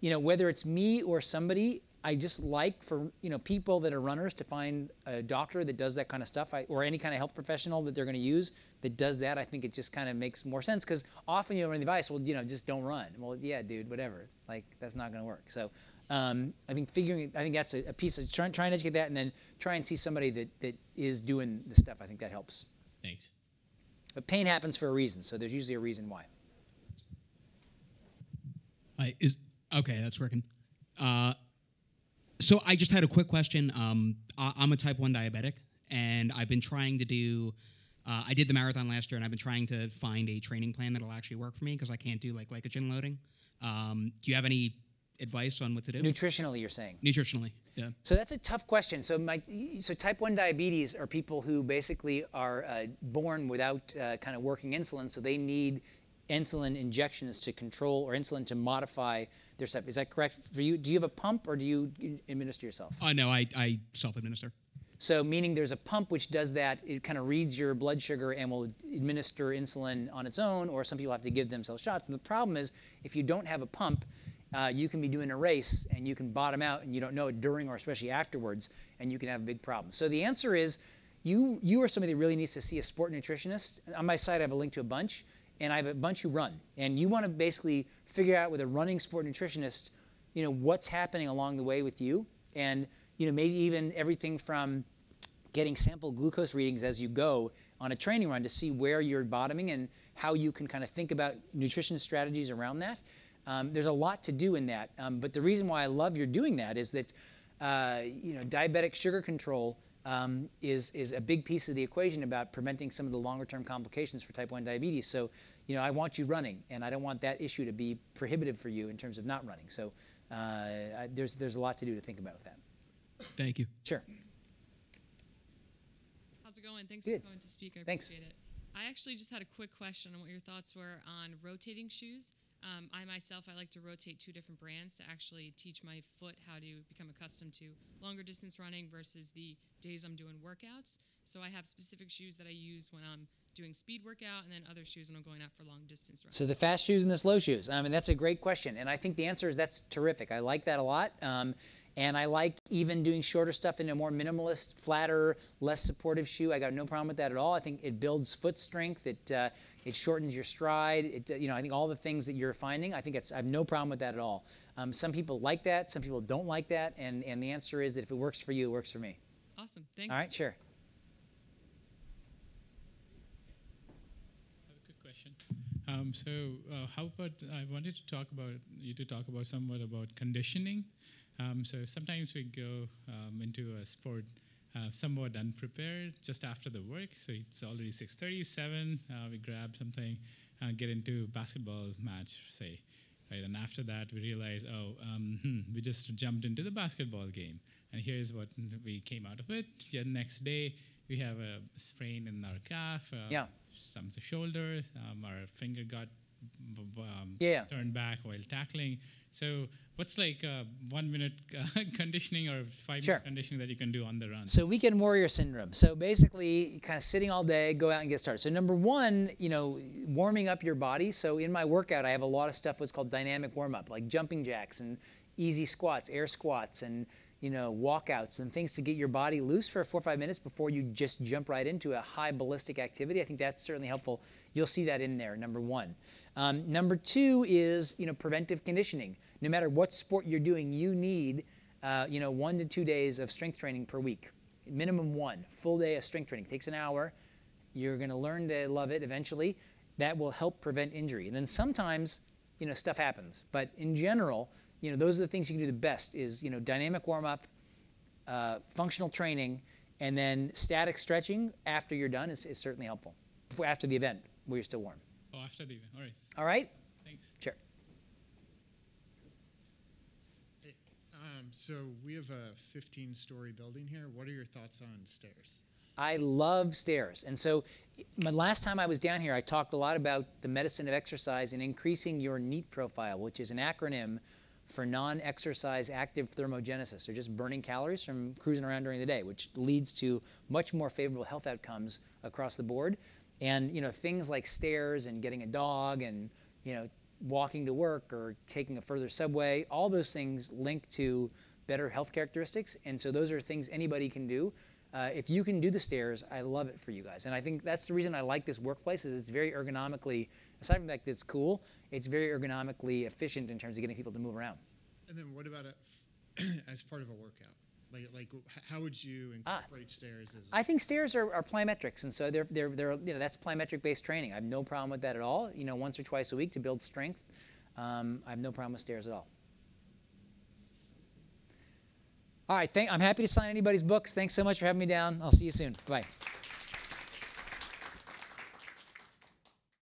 you know, whether it's me or somebody, I just like for, you know, people that are runners to find a doctor that does that kind of stuff, or any kind of health professional that they're going to use that does that. I think it just kind of makes more sense because often you know, the advice, well, you know, just don't run. Well, yeah, dude, whatever. Like, that's not going to work. So I think that's a piece of trying to educate that, and then try and see somebody that is doing the stuff. I think that helps. Thanks. But pain happens for a reason, so there's usually a reason why. Okay, that's working. So I just had a quick question. I'm a type 1 diabetic, and I've been trying to do, I did the marathon last year, and I've been trying to find a training plan that'll actually work for me because I can't do like glycogen loading. Do you have any advice on what to do? Nutritionally, you're saying? Nutritionally, yeah. So that's a tough question. So type 1 diabetes are people who basically are born without kind of working insulin, so they need insulin injections to control, or insulin to modify their stuff. Is that correct for you? Do you have a pump, or do you administer yourself? No, I self-administer. So meaning there's a pump which does that. It kind of reads your blood sugar and will administer insulin on its own, or some people have to give themselves shots. And the problem is, if you don't have a pump, you can be doing a race and you can bottom out and you don't know it during or especially afterwards, and you can have a big problem. So the answer is, you are somebody that really needs to see a sport nutritionist. On my site, I have a link to a bunch. And I have a bunch who run. And you want to basically figure out with a running sport nutritionist, you know, what's happening along the way with you. And, maybe even everything from getting sample glucose readings as you go on a training run to see where you're bottoming and how you can kind of think about nutrition strategies around that. There's a lot to do in that. But the reason why I love you're doing that is that diabetic sugar control is a big piece of the equation about preventing some of the longer-term complications for type 1 diabetes. So, I want you running, and I don't want that issue to be prohibitive for you in terms of not running. So there's a lot to do to think about with that. Thank you. Sure. How's it going? Thanks Good. for coming to speak. I Thanks. appreciate it. I actually just had a quick question on what your thoughts were on rotating shoes. I myself, I like to rotate 2 different brands to actually teach my foot how to become accustomed to longer distance running versus the days I'm doing workouts. So I have specific shoes that I use when I'm doing speed workout, and then other shoes when I'm going out for long distance running. So the fast shoes and the slow shoes. I mean, that's a great question. And I think the answer is that's terrific. I like that a lot. And I like even doing shorter stuff in a more minimalist, flatter, less supportive shoe. I got no problem with that at all. I think it builds foot strength. It shortens your stride. I think all the things that you're finding, I have no problem with that at all. Some people like that. Some people don't like that. And the answer is that if it works for you, it works for me. Awesome. Thanks. All right, sure. That's a good question. How about I wanted to talk about somewhat about conditioning. So sometimes we go into a sport somewhat unprepared just after the work. So it's already 6:30, 7. We grab something, get into basketball match, say, right? And after that, we realize, we just jumped into the basketball game. And here's what we came out of it. Yeah, next day, we have a sprain in our calf, some shoulder, our finger got turned back while tackling. So what's like 1 minute conditioning or 5 minute conditioning that you can do on the run? So weekend warrior syndrome. So basically kind of sitting all day, go out and get started. So number one, warming up your body. So in my workout, I have a lot of stuff what's called dynamic warm up, like jumping jacks and easy squats, air squats, and walkouts and things to get your body loose for 4 or 5 minutes before you just jump right into a high ballistic activity. I think that's certainly helpful. You'll see that in there, number one. Number two is, preventive conditioning. No matter what sport you're doing, you need, 1 to 2 days of strength training per week. Minimum 1 full day of strength training. It takes an hour. You're going to learn to love it eventually. That will help prevent injury. And then sometimes, stuff happens. But in general, those are the things you can do the best is, dynamic warm-up, functional training, and then static stretching after you're done is certainly helpful. After the event, where you're still warm. Oh, after the event. All right. All right? Thanks. Sure. Hey, so we have a 15-story building here. What are your thoughts on stairs? I love stairs. And so my last time I was down here, I talked a lot about the medicine of exercise and increasing your NEAT profile, which is an acronym for non-exercise active thermogenesis, or just burning calories from cruising around during the day, which leads to much more favorable health outcomes across the board. And things like stairs and getting a dog and walking to work or taking a further subway, all those things link to better health characteristics. And so those are things anybody can do. If you can do the stairs, I love it for you guys. And I think that's the reason I like this workplace is it's very ergonomically, aside from the fact that it's cool, it's very ergonomically efficient in terms of getting people to move around. And then what about as part of a workout? Like how would you incorporate stairs? I think stairs are plyometrics, and so they're that's plyometric-based training. I have no problem with that at all. Once or twice a week to build strength. I have no problem with stairs at all. All right, I'm happy to sign anybody's books. Thanks so much for having me down. I'll see you soon. Bye.